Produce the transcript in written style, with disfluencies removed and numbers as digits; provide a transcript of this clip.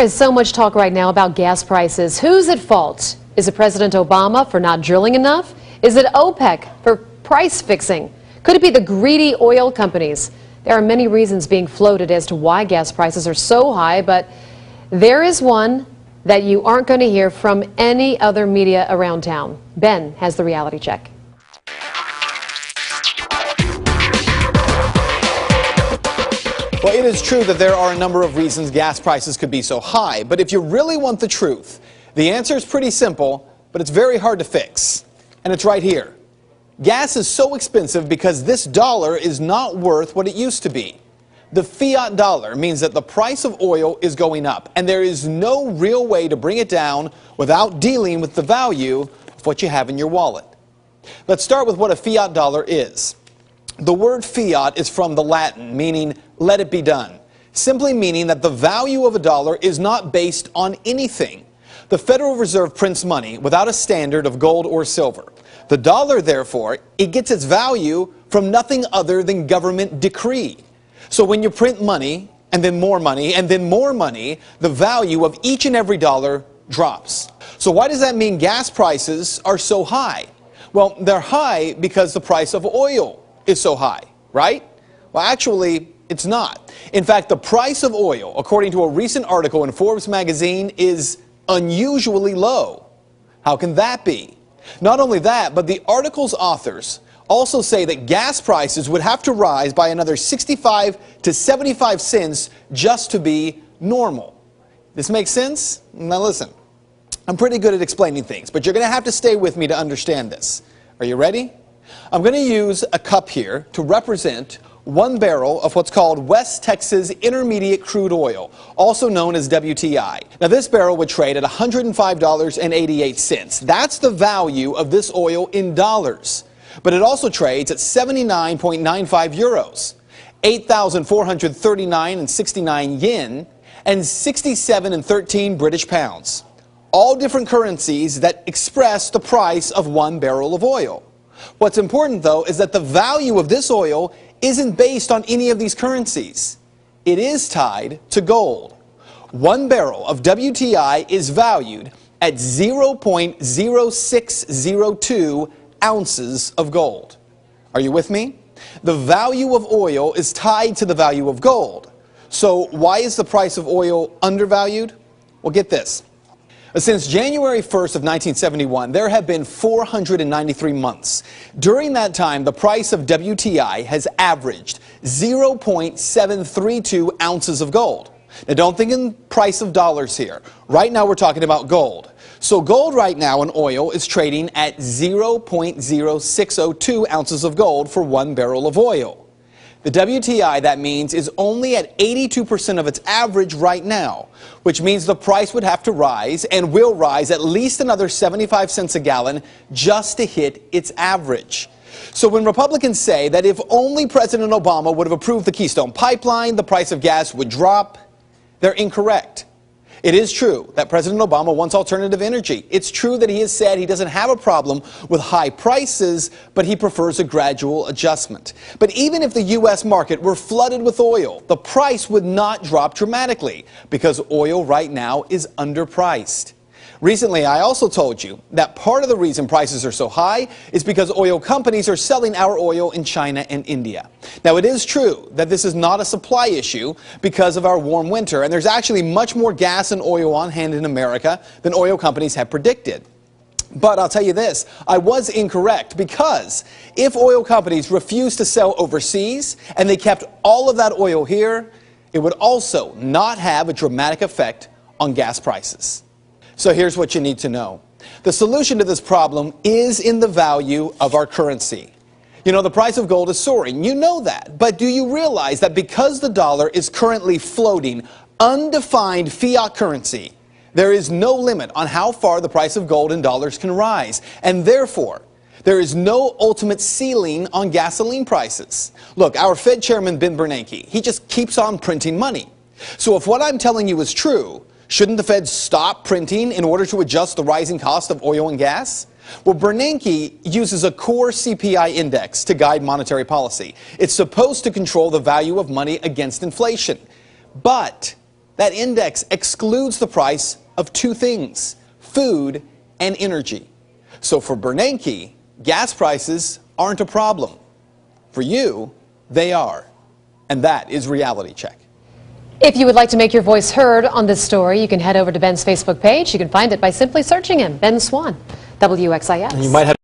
is so much talk right now about gas prices. Who's at fault? Is it President Obama for not drilling enough? Is it OPEC for price fixing? Could it be the greedy oil companies? There are many reasons being floated as to why gas prices are so high, but there is one that you aren't going to hear from any other media around town. Ben has the reality check. Well, it is true that there are a number of reasons gas prices could be so high, but if you really want the truth, the answer is pretty simple, but it's very hard to fix. And it's right here. Gas is so expensive because this dollar is not worth what it used to be. The fiat dollar means that the price of oil is going up, and there is no real way to bring it down without dealing with the value of what you have in your wallet. Let's start with what a fiat dollar is. The word fiat is from the Latin, meaning let it be done, simply meaning that the value of a dollar is not based on anything. The Federal Reserve prints money without a standard of gold or silver. The dollar, therefore, it gets its value from nothing other than government decree. So when you print money, and then more money, and then more money, the value of each and every dollar drops. So why does that mean gas prices are so high? Well, they're high because the price of oil is so high, right? Well, actually, it's not. In fact, the price of oil, according to a recent article in Forbes magazine, is unusually low. How can that be? Not only that, but the article's authors also say that gas prices would have to rise by another 65 to 75 cents just to be normal. This makes sense? Now listen, I'm pretty good at explaining things, but you're going to have to stay with me to understand this. Are you ready? I'm going to use a cup here to represent 1 barrel of what's called West Texas Intermediate Crude Oil, also known as WTI. Now this barrel would trade at $105.88. That's the value of this oil in dollars. But it also trades at 79.95 euros, 8,439.69 yen, and 67.13 British pounds. All different currencies that express the price of 1 barrel of oil. What's important, though, is that the value of this oil isn't based on any of these currencies. It is tied to gold. 1 barrel of WTI is valued at 0.0602 ounces of gold. Are you with me? The value of oil is tied to the value of gold. So why is the price of oil undervalued? Well, get this. Since January 1st of 1971, there have been 493 months. During that time, the price of WTI has averaged 0.732 ounces of gold. Now, don't think in price of dollars here. Right now, we're talking about gold. So gold right now in oil is trading at 0.0602 ounces of gold for 1 barrel of oil. The WTI, that means, is only at 82% of its average right now, which means the price would have to rise and will rise at least another 75 cents a gallon just to hit its average. So when Republicans say that if only President Obama would have approved the Keystone Pipeline, the price of gas would drop, they're incorrect. It is true that President Obama wants alternative energy. It's true that he has said he doesn't have a problem with high prices, but he prefers a gradual adjustment. But even if the U.S. market were flooded with oil, the price would not drop dramatically because oil right now is underpriced. Recently, I also told you that part of the reason prices are so high is because oil companies are selling our oil in China and India. Now, it is true that this is not a supply issue because of our warm winter, and there's actually much more gas and oil on hand in America than oil companies have predicted. But I'll tell you this, I was incorrect because if oil companies refused to sell overseas and they kept all of that oil here, it would also not have a dramatic effect on gas prices. So here's what you need to know. The solution to this problem is in the value of our currency. You know, the price of gold is soaring. You know that. But do you realize that because the dollar is currently floating undefined fiat currency, there is no limit on how far the price of gold in dollars can rise. And therefore, there is no ultimate ceiling on gasoline prices. Look, our Fed chairman, Ben Bernanke, he just keeps on printing money. So if what I'm telling you is true, shouldn't the Fed stop printing in order to adjust the rising cost of oil and gas? Well, Bernanke uses a core CPI index to guide monetary policy. It's supposed to control the value of money against inflation. But That index excludes the price of two things: food and energy. So for Bernanke, gas prices aren't a problem. For you, they are. And that is Reality Check. If you would like to make your voice heard on this story, you can head over to Ben's Facebook page. You can find it by simply searching him, Ben Swan, WXIS. You might have